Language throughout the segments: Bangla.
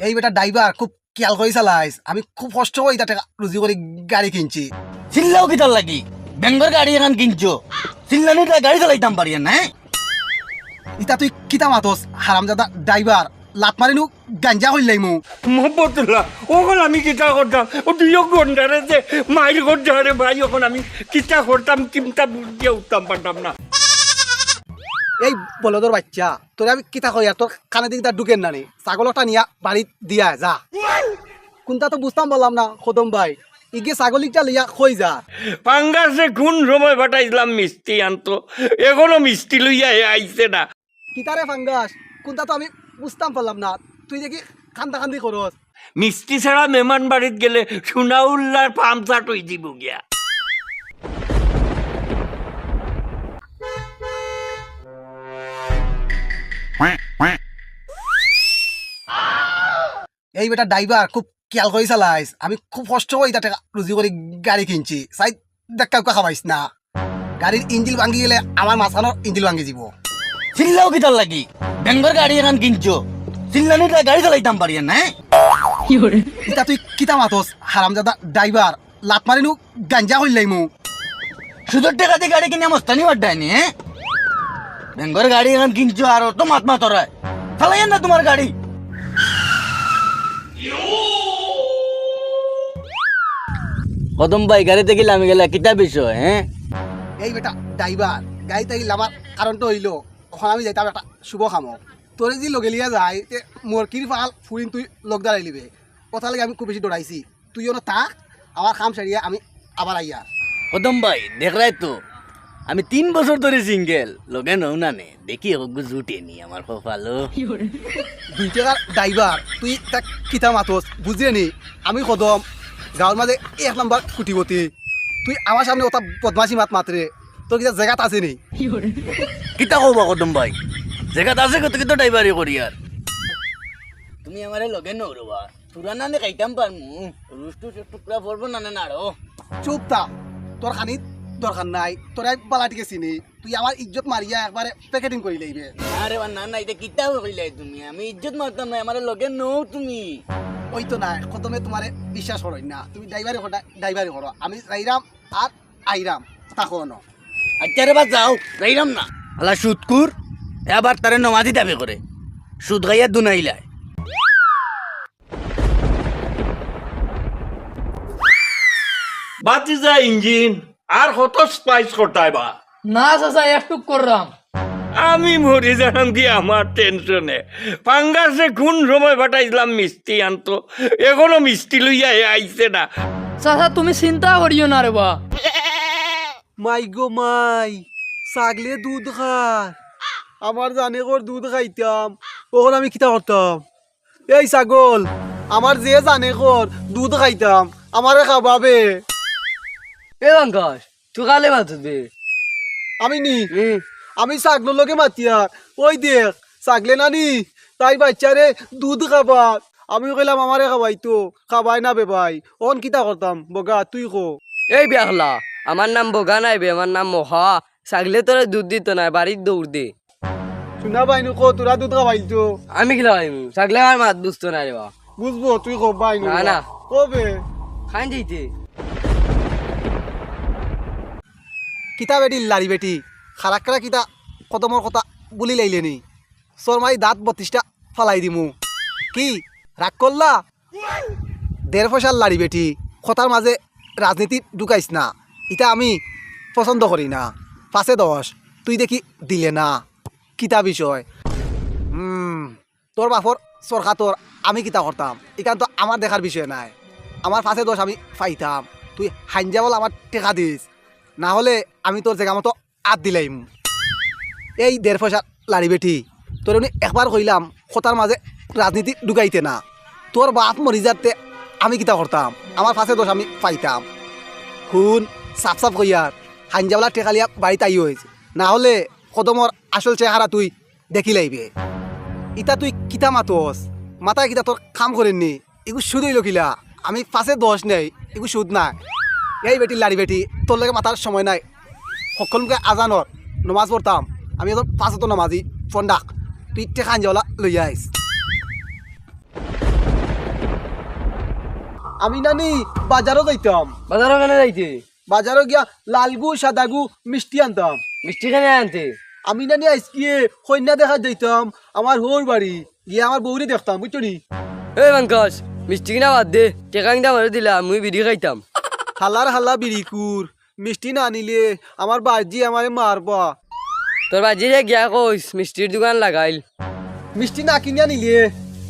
এই বেটা ড্রাইভার খুব খেয়াল করে চালাইস। আমি খুব কষ্ট করে এটা টাকা রুজি করে গাড়ি কিনছি। চিল্লাও কি তার লাগি বেঙ্গর গাড়ি এখন কিনছো চিল্লানি গাড়ি চালাইতাম পারি না। ইতা তুই কিতা মাতস হারামজাদা ড্রাইভার, লাত মারিনু গাঞ্জা হইলাইমু। মোহাম্মদুল্লাহ ওখন আমি কিতা করতাম ও দুই ঘন্টারে যে মাইল ঘন্টারে ভাই ওখন আমি কিতা করতাম কিমতা বুঝিয়ে উঠতাম পারতাম না। এই বলদর বাচ্চা তোরে আমি কিতা কই আর তোর কানে দিকে তা ঢুকেন নানি, ছাগলটা নিয়া বাড়ি দিয়া যা। কোনটা তো বুঝতাম বললাম না খতম ভাই, ইগে ছাগলিকটা লিয়া কই যা। পাঙ্গাসে কোন সময় পাঠাইছিলাম মিষ্টি আনতো, এখনো মিষ্টি লইয়া আইছে না। কিতারে ফাঙ্গাস কোনটা তো আমি বুঝতাম পারলাম না, তুই দেখি কান্দা কান্দি করস। মিষ্টি ছাড়া মেহমান বাড়িত গেলে সোনাউল্লার পামচাট হয়ে যাব গিয়া। এই বেটা ড্রাইভার খুব খেয়াল করে চালাইস। আমি খুব কষ্ট করে এটা টাকা রুজি করে গাড়ি কিনছি, সাইড দেখা খাওয়াইস না। গাড়ির ইঞ্জিল ভাঙ্গি গেলে আমার মাঝখানোর ইঞ্জিল ভাঙ্গি যাব। চিল্লাও কি তার লাগি বেঙ্গর গাড়ি এখন কিনছো চিল্লানি গাড়ি চালাইতাম পারি না। ইতা তুই কিতা মাতস হারামজাদা ড্রাইভার, লাত মারিনু গাঞ্জা হইলাইমু। সুদের টাকা দিয়ে গাড়ি কিনে মস্তানি বাড্ডায়নি বেঙ্গর গাড়ি এখন কিনছো আর তো মাত তোরা চালাইয়েন না তোমার গাড়ি। কদম ভাই গাড়িতে গেলে আমি গেলে কিতা বিষয় এই বেটা ড্রাইভার গাড়িতে গেলে আমার কারণটা হইলো ওখানে আমি যাইতাম একটা শুভ খামো। তোরে যদি লগে লিয়া যায় তে মোর কির ফাল ফুরিন তুই লগ দাঁড়াই লিবে। কথা লাগে আমি খুব বেশি দৌড়াইছি, তুইও না থাক, আমার খাম সারিয়া আমি আবার আইয়া। কদম ভাই দেখ রাই তো আমি 3 বছর ধরে সিঙ্গেল লগে নও না নে দেখি ওগু জুটেনি আমার কপালো। 2 টাকার ড্রাইভার তুই তাক কিতা মাতস বুঝিয়ে নি। আমি কদম গাঁৱৰ মাঝে 1 নম্বর কুটিপতি, তুই আমার সামনে ওটা বদমাসি মাত্রে তোর কিতা জেগাত আছে নি? কিতা কবা কদম ভাই জেগাত আছে কত কত ড্রাইভারি করি আর তুমি আমারে লগে নও রবা পুরানা নে খাইতাম পারমু রুষ্টু টুকরা পড়বো না না আরো। চুপ থাক, তোর খানিত দরকার নাই, তোর বালাটিকে চিনি, তুই আমার ইজ্জত মারিয়া একবারে প্যাকেটিং করে লইবে। আরে না না এটা কিতা কইলাই তুমি আমি ইজ্জত মারতাম না আমারে লগে নও তুমি। ওই তো নাই কদমে তোমারে বিশ্বাস করই না, তুমি ড্রাইভারি করো, আমি যাইরাম আর আইরাম তাকো ন। আচ্ছা রে বা যাও যাইরাম না আলা সুদকুর এবার তারে নমাজি দাবি করে সুদ গাইয়া দুনাইলায়। বাতিজা ইঞ্জিন আর কত স্পাইস করতাই বা। না চাচা একটু করলাম। আমি মরে যাম কি আমার টেনশনে। পাঙ্গাসে কোন সময় পাঠাইছিলাম মিষ্টি আনতো, এখনো মিষ্টি লইয়া আইছে না। চাচা তুমি চিন্তা করিও না রে বা। মাই গো মাই, ছাগলে দুধ খায়, আমার জানে কর দুধ খাইতাম, ওখানে আমি কিতা করতাম? এই ছাগল আমার যে জানে কর দুধ খাইতাম, আমারে খাবাবে। এ বাঙ্কাস তুই কালে মাতবে আমি নি আমি ছাগলের লগে মাতিয়া, ওই দেখ ছাগলে নানি তাই বাচ্চারে দুধ খাবার, আমি কইলাম আমারে খাবাই তো খাবাই না বে ভাই, অন কিতা করতাম বগা তুই কো। এই বেহলা আমার নাম বোগা নাই বে, আমার নাম মহা। ছাগলে তোরা দুধ দিত না বাড়ির দৌড় দে। শুনা পাইনু কো তোরা দুধ খাবাই তো আমি কি লাগাইম ছাগলে আমার মাত বুঝতো না রে বা। বুঝবো তুই কো পাইনু না, না। কবে খাই যাইতে কিতা বেটি লারি বেটি খারাক খারা কিতা কদমর কথা বুলি লাইলেনি, শর্মাই দাঁত 32টা ফালাই দিমু। কি রাগ করলা? 1.5 পয়সার লারি বেটি কথার মাঝে রাজনীতি ঢুকাইস না, ইটা আমি পছন্দ করি না। 5-এ 10 তুই দেখি দিলে না, কিতা বিষয়? তোর বাপর সরকার তোর আমি কিতা করতাম এখান তো আমার দেখার বিষয় নাই। আমার 5-এ 10 আমি পাইতাম, তুই হাইঞ্জা বল আমার টেকা দিস, না হলে আমি তোর জায়গা মতো আত দিলাইম। এই 1.5 পয়সার লারি বেটি তোর উনি একবার কইলাম কথার মাঝে রাজনীতি ঢুকাইতে না, তোর বাপ মরি যাতে আমি কিতা করতাম, আমার 5-এ 10 আমি পাইতাম। খুন সাফ সাফ কইয়ার হাঞ্জাওয়ালা টেকালিয়া বাড়িতে আই হয়েছে, না হলে কদমর আসল চেহারা তুই দেখি লাইবে। ইটা তুই কিতা মাতস মাথায় কিতা তোর কাম করেননি, এগু সুদ হইল কিলা? আমি 5-এ 10 নেই, এগু সুদ না। এই বেটি লারি বেটি তোর লাগে মাথার সময় নাই, সকলকে আজানর নমাজ পড়তাম আমি, এখন 5 ওয়াক্ত নামাজি ফোন ডাক, তুই টেকা হাঞ্জাওয়ালা লইয়া আইস। আমি নানি বাজারও যাইতাম, বাজার ওখানে যাইতে বাজারও গিয়া লালগু সাদাগু মিষ্টি আনতাম। মিষ্টি খানে আনতে আমি নানি আজকে কন্যা দেখা যাইতাম আমার হোর বাড়ি গিয়ে আমার বউরে দেখতাম, বুঝছো নি? এই পঙ্কজ মিষ্টি কিনা বাদ দে টেকা কিনা মারে দিলা মুই বিড়ি খাইতাম। হালার হালা বিড়িকুর, মিষ্টি না আনিলে আমার বাজি আমারে মারবা। তোর বাজিরে গিয়া কইস মিষ্টির দোকান লাগাইল। মিষ্টি না কিনে আনিলে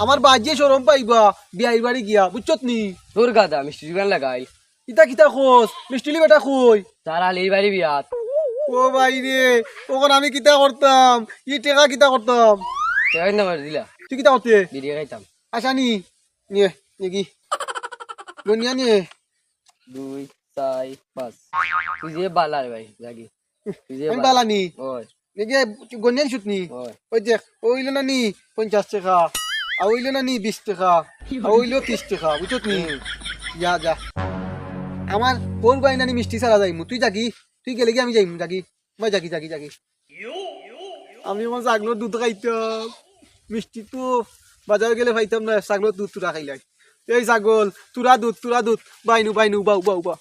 আমার বাজিয়ে সরম পাইবা বিয়াই বাড়ি গিয়া, বুঝছত নি? তোর গাদা মিষ্টির দোকান লাগাইল। ইতা কিতা খোঁজ মিষ্টিলি বেটা কই? তার আলির বাড়ি বিয়াত। ও ভাই রে, ওখন আমি কিতা করতাম, ই টেকা কিতা করতাম। টেকা কিনা মারে দিলা তুই কিতা করতে? বিড়ি খাইতাম। আশা নি নিয়ে নাকি গনিয়া নিয়ে 2 4 5 তুই যে বালার ভাই লাগি তুই যে আমি বালানি ওই নাকি গনিয়া শুটনি। ওই ওই দেখ ওইলো না নি 50 টাকা, আর ওইলো না নি 20 টাকা, আর ওইলো 30 টাকা, বুঝছত নি? যা যা আমার কোন বাই নানি মিষ্টি ছাড়া যাইমু, তুই জাগি, তুই গেলে কি আমি যাইমু, জাগি মই জাগি জাগি জাগি। আমি আমার ছাগলের দুধ খাইতাম, মিষ্টি তো বাজারে গেলে খাইতাম না, ছাগলের দুধ তুরা খাইলাই। এই ছাগল তুরা দুধ বাইনু বাইনু বাউ বাউ বা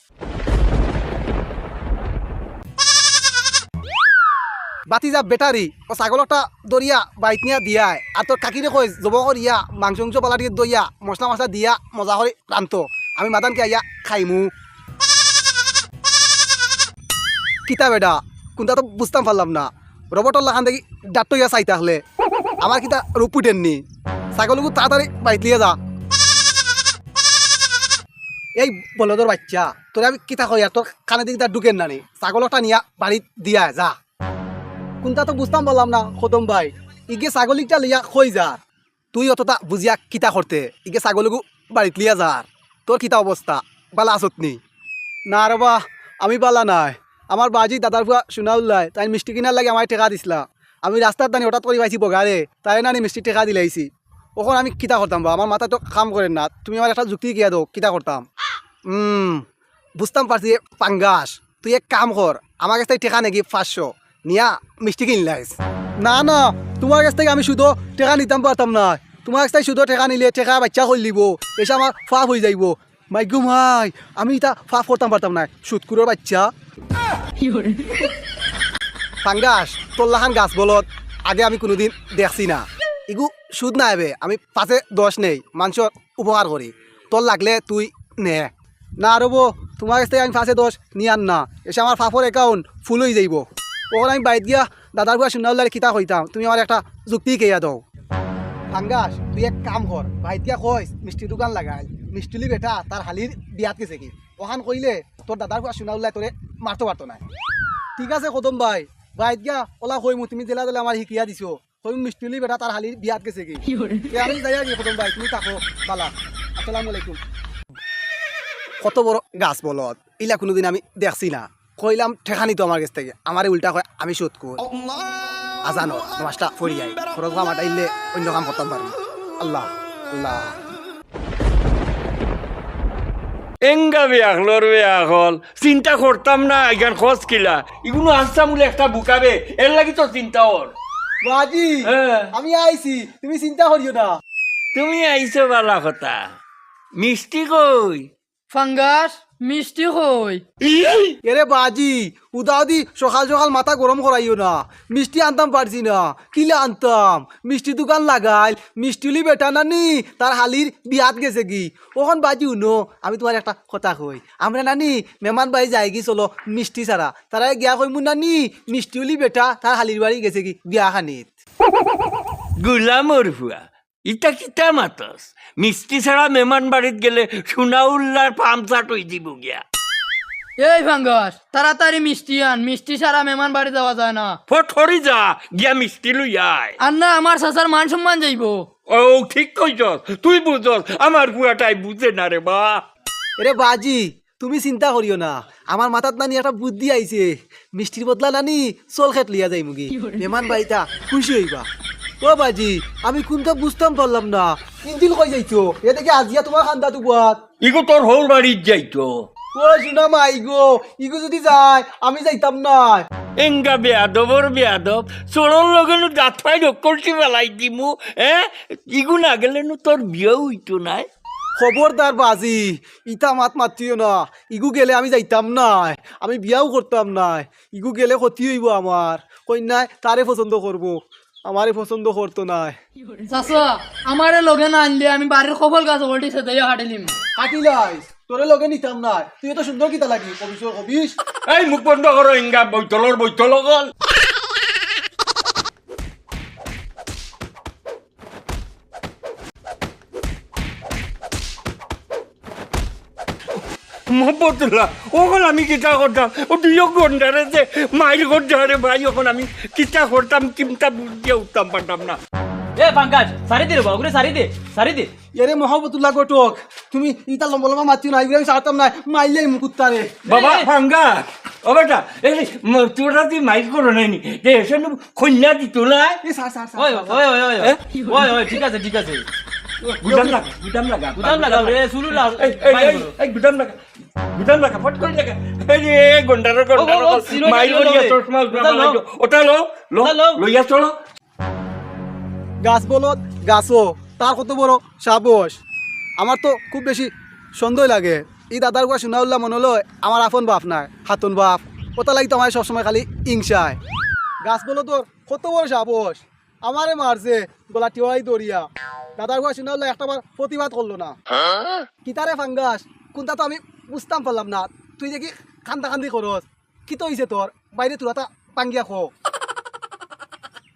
বাতি যা বেটারি ও ছাগলটা দরিয়া বাইত নিয়া দিয়ায়, আর তোর কাকিরে কই জব করিয়া মাংস পালা দিয়ে দইয়া মশলা মশলা দিয়া মজা করে রান্ত, আমি মাদানকে আইয়া খাইমু। কিতা বেডা কোনটা তো বুঝতাম পারলাম না, রবটর লাখান দেখি ডাক্ত ইয়া চাইতে হলে আমার কিতা রূপ উঠেননি, ছাগলগুলো তাড়াতাড়ি বাইত লিয়ে যা। এই বলদর বাচ্চা তোরে আমি কিতা কই আর তোর কানে দিকে ঢুকেন নানি, ছাগলটা নিয়া বাড়িত দিয়া যা। কোনটা তো বুঝতাম পারলাম না খতম ভাই, ইগে ছাগলিকটা লিয়া কই যার, তুই অতটা বুঝিয়া কিতা করতে ইগে ছাগলগু বাড়িত লিয়া যার, তোর কিতা অবস্থা বালা আসত নি? না রবা আমি বালা নাই, আমার বাজি দাদার ফুয়া শুনা উল্লাই তাই মিষ্টি কিনার লাগে আমার টেকা দিছিলা, আমি রাস্তার দানি হঠাৎ করে পাইছি বগারে তাই নানি মিষ্টি টেকা দিলাইছি, ওখন আমি কিতা করতাম বা আমার মাথা তো কাম করেন না, তুমি আমার একটা যুক্তি গিয়া দাও কিতা করতাম। বুঝতাম পারছি পাঙ্গাস, তুই এক কাম কর আমার কাছ থেকে টেকা নাকি 500 নিয়া মিষ্টি কিনলাইস। না না তোমার কাছ থেকে আমি শুধু টেকা নিতাম পারতাম না, তোমার কাছ থেকে শুধু টেকা নিলে টেকা বাচ্চা করে দিব, এসে আমার ফাফ হয়ে যাইব। মাইগু মাই আমি এটা ফাফ করতাম পারতাম না, সুৎকুরের বাচ্চা। পাঙ্গাস তোর লাখান গাছ বলত আগে আমি কোনোদিন দেখছি না, ইগু সুদ না হবে, আমি 5 10 নেই মানুষের উপকার করি, তোর লাগলে তুই নে। না রব তোমার কাছ থেকে আমি 5 10 নিয়ে আন না, এসে আমার ফাফর অ্যাকাউন্ট ফুল হয়ে যাইব, ওখানে আমি বাইত গিয়া দাদার বুয়া শুনে উল্লারে কিতা কইতাম, তুমি আমার একটা যুক্তি কেয়া দাও। পাঙ্গাস তুই এক কাম কর বাইত গিয়া কইস মিষ্টি দোকান লাগাই, মিষ্টিলি বেটা তার হালির বিয়াত গেছে কি, ওখান কইলে তোর দাদার বুয়া শুনা উল্লাই তোরে মারতে পারতো না। ঠিক আছে কদম ভাই বাইত গিয়া ওলা কইমু, তুমি জেলা দিলে আমার শিকিয়া দিছো, কইমু মিষ্টিলি বেটা তার হালির বিয়াত গেছে কি। আমি যাই আগে কদম ভাই তুমি থাকো বালা, আসসালামু আলাইকুম। কত বড় গাছ বলত ইলা কোনোদিন আমি দেখছি না, কইলাম ঠেকানি তো আমার কাছ থেকে, আমারে উল্টা কয় আমি শোধ কর। আজানো মাছটা ফরি যাই খরচ কাম আটাইলে অন্য কাম করতাম পারবো। আল্লাহ আল্লাহ এঙ্গা বেয়াখলর বেয়াখল চিন্তা করতাম না এখান খোঁজ কিলা এগুলো আসতাম বলে একটা বুকাবে এর লাগি তো চিন্তা ওর। বাজি হ্যাঁ। আমি আইছি তুমি চিন্তা করিও না। তুমি আইছো বালা কথা, মিষ্টি কই? ফাঙ্গাস মিষ্টি কই? এরে বাজি উদাদি সকাল সকাল মাথা গরম করাইও না, মিষ্টি আনতাম পারছি না, কিলা আনতাম মিষ্টি দোকান লাগাইল, মিষ্টিলি বেটা নানি তার হালির বিয়াত গেছে কি। ওখান বাজি উনো আমি তোমার একটা কথা কই, আমরা নানি মেহমান বাড়ি যাই কি চলো মিষ্টি ছাড়া, তারা গিয়া কইমু নানি মিষ্টিলি বেটা তার হালির বাড়ি গেছে কি বিয়া খানিত। গুলামর হুয়া ইটা কিতা মাতস, মিষ্টি ছাড়া মেহমান বাড়িত গেলে সোনা উল্লার পামচাট হয়ে দিব গিয়া। এই ফাঙ্গাস তাড়াতাড়ি মিষ্টি আন, মিষ্টি ছাড়া মেহমান বাড়ি যাওয়া যায় না। ফটরি যা গিয়া মিষ্টি লই আয়। আর না আমার চাচার মান সম্মান যাইব। ও ঠিক কইছস, তুই বুঝস আমার বুয়াটাই বুঝে না রে বা। এরে বাজি তুমি চিন্তা করিও না, আমার মাথাত নানি একটা বুদ্ধি আইছে, মিষ্টির বদলা নানি চল খেত লিয়া যাই মুগি, মেহমান বাড়িটা খুশি হইবা। ও বাজি আমি কোনটা বুঝতাম পারলাম না, ইন্দিল কই যাইছো এ দেখে আজিয়া তোমার খান্দা দুবাত। ইগো তোর হোল বাড়ির যাইতো। ও শুনা মাই গো ইগো যদি যায় আমি যাইতাম না। এঙ্গা বেয়াদবর বেয়াদব চোরর লগেনো দাঁত পাই রক্ষি পেলাই দিমু। ইগু না গেলে তোর বিয়েও হইতো নাই। খবরদার বাজি ইটা মাত মাতিও না, ইগু গেলে আমি যাইতাম নাই, আমি বিয়াও করতাম নাই, ইগু গেলে ক্ষতি হইব আমার, কন্যায় তারে পছন্দ করব, আমারে পছন্দ করতো নাই। চাচা আমারে লগে না আনলে আমি বাড়ির খবর গাছ ওল্টিছে তাই হাঁটিলিম। কাটিলাই তোরে লগে নিতাম না, তুই এত সুন্দর কিতা লাগি কবিস কবিস। এই মুখ বন্ধ করো ইংগা বৈতল গল মহব্বতুল্লাহ ওখন আমি কিতা করতাম ও দুই ঘন্টারে যে মাইল ঘন্টারে ভাই ওখন আমি কিতা করতাম কিমটা বুঝিয়ে উঠতাম পারতাম না। এ পাঙ্কাজ সারি দে রে বাবু সারি দে এরে মহব্বতুল্লাহ ঘটক, তুমি ইটা লম্বা লম্বা মাতিও না, ইগুলো আমি ছাড়তাম না, মাইলাই মুকুত্তারে। বাবা ভাঙ্গা ও বেটা এই তোরা তুই মাইল করো নাইনি যে এসে কন্যা দিত নাই এ স্যার স্যার ওই স্যার ওই ওই ওই ওই ওই ঠিক আছে গুদাম লাগা গুদাম লাগাও রে শুরু লাগাও এই গুদাম লাগা ফট করে লাগা এই যে গন্ডার সিরো মাইল সিরো করিয়া রে। চশমা ওটা লো। ওটা লো ওটা লো। লইয়া চলো। গাছ বলত গাছও তার কত বড় সাবস, আমার তো খুব বেশি সন্দেহ লাগে। এই দাদার গুয়া শুনাউল্লাহ মনে হলো আমার আপন বাপ নাই হাতন বাপ, ওটা লাগি তো আমার সবসময় খালি ইংসায়। গাছ বলো তোর কত বড় সাবস, আমারে মারছে গলা টিওয়াই দরিয়া। দাদার গুয়া শুনাউল্লাহ একটাবার প্রতিবাদ করলো না। কিতারে ফাঙ্গাস কোনটা তো আমি বুঝতাম পারলাম না, তুই দেখি কান্দা কান্দি করস, কি তো হইছে তোর বাইরে তোরা তা পাঙ্গিয়া খো।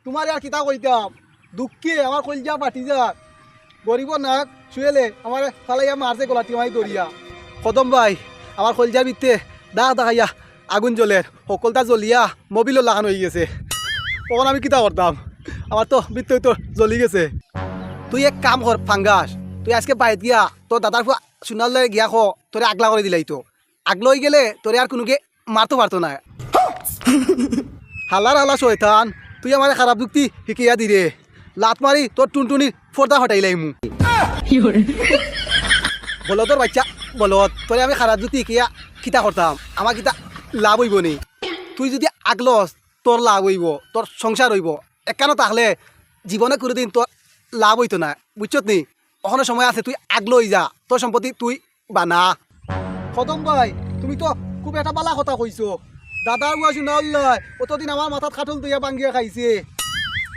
তোমার আর কিতা কইতাম, দুঃখে আমার কলজা ফাটি যা, গরিব নাক শুয়েলে আমার ফালাইয়া মারছে গলা টিওয়াই দরিয়া। কদম ভাই আমার কলজার ভিতরে দাগ দেখাইয়া আগুন জ্বলের, সকলটা জ্বলিয়া মোবিলও লাগানো হয়ে গেছে। তখন আমি কিতা করতাম, আমার তো বৃত্তই তো জ্বলি গেছে। তুই এক কাম কর ফাঙ্গাস, তুই আজকে বাইরে গিয়া তোর দাদার শুনালে গিয়া খো, তোরে আগলা করে দিলাই তো, আগলা হয়ে গেলে তোরে আর কোনোকে মারতে পারতো না। হালার হালা শয়তান, তুই আমার খারাপ যুক্তি শিখিয়া দিরে, লাত মারি তোর টুনটুনির ফর্দা হটাইলাই মু। বলদর বাচ্চা বলত, তোরে আমি খারাপ যুক্তি শিখিয়া কিতা করতাম, আমার কিতা লাভ হইব নি? তুই যদি আগলস তোর লাভ হইব, তোর সংসার হইব, একানো তাহলে জীবনে কোনোদিন তোর লাভ হইতো না, বুঝছত নি? ওখানে সময় আছে, তুই আগলো হয়ে যা, তোর সম্পত্তি তুই বানা। খতম ভাই তুমি তো খুব একটা বালা কথা কইছো, দাদার বুয়া শুনা অতদিন আমার মাথাত খাটল তুইয়া বাঙ্গিয়া খাইছে।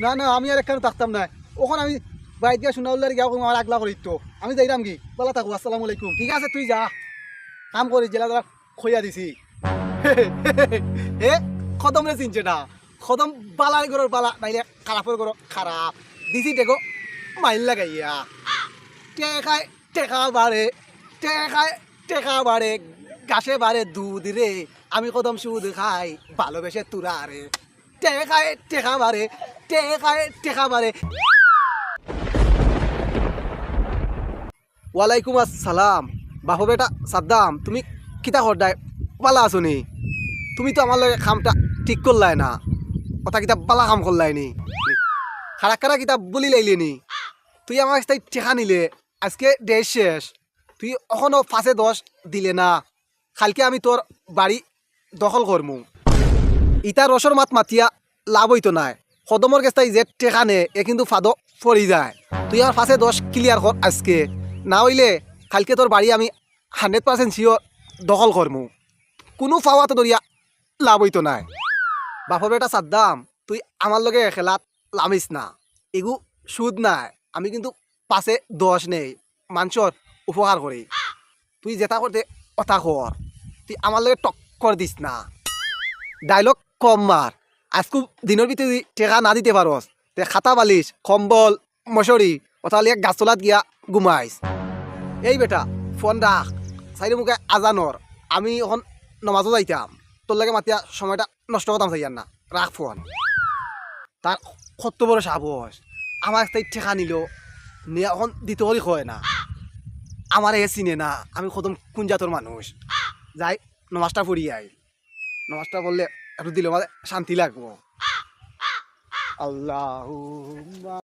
না না আমি আর একখানে থাকতাম না, ওখানে আমি বাইর গিয়া শুনা গিয়া আমার আগলা করি তো, আমি যাইরাম কি বলা থাকবো। আসসালামু আলাইকুম, ঠিক আছে তুই যা, কাম করি জেলা দাদা খইয়া দিছি। হে খতম রে চিনছে না, খতম বালার গরর বালা নাইলে খারাপের গরর খারাপ দিছি দেখো মাইল লাগাইয়া। টেকায় টেকা বাড়ে, টেকায় টেকা বাড়ে, গাছে বাড়ে দুধ রে, আমি কদম সুদ খাই ভালোবেসে তুরা রে। টেকায় টেকা বাড়ে, টেকায় টেকা বাড়ে। ওয়ালাইকুম আসসালাম। বাপু বেটা সাদ্দাম, তুমি কিতা করদাই বালা আছো নি? তুমি তো আমার লগে খামটা ঠিক করলাই না, কথা কিতা বালা কাম করলাই নি, খারাপ খারাপ কিতা বলি লাইলি নি? তুই আমার কাছ থেকে টেকা নিলে, আজকে ডেট শেষ, তুই এখনো 5-10 দিলে না, কালকে আমি তোর বাড়ি দখল করমু। ইটা রসর মাত মাতিয়া লাভ হইতো নাই, কদমর কাছ থেকে যে টেকা নে এ কিন্তু ফাদো পড়ি যায়। তুই আমার 5-10 ক্লিয়ার কর আজকে, না হইলে কালকে তোর বাড়ি আমি 100% শিওর দখল করমু, কোনো ফাওয়াতে ধরিয়া লাভ হইতো নাই। বাপর বেটা সাদ্দাম, তুই আমার লগে খেলাত লামিস না, এগু সুদ নাই, আমি কিন্তু 5-10 নেই, মানুষের উপকার করি। তুই যেটা করতে কথা কর, তুই আমার লগে টক্কর দিস না, ডায়লগ কম মার। আজকু দিনের ভিতরে তুই টেকা না দিতে পারস, তে খাতা বালিশ কম্বল মশারি ওথালি গাছতলাত গিয়া ঘুমাইস। এই বেটা ফোন রাখ, সাইডে মুখে আজানর, আমি এখন নমাজও যাইতাম, তোর লাগে মাতিয়া সময়টা নষ্ট করতাম চাইয়ার না, রাখ ফোন। তার কত বড় সাহস, আমার তাই ঠেকা নিল নিয়ে এখন দিতে হলে হয় না, আমার এ চিনে না আমি কদম কোন জাতর মানুষ। যাই নমাজটা পড়ি আই, নমাজটা বললে একটু দিলে আমার শান্তি লাগবো। আল্লাহ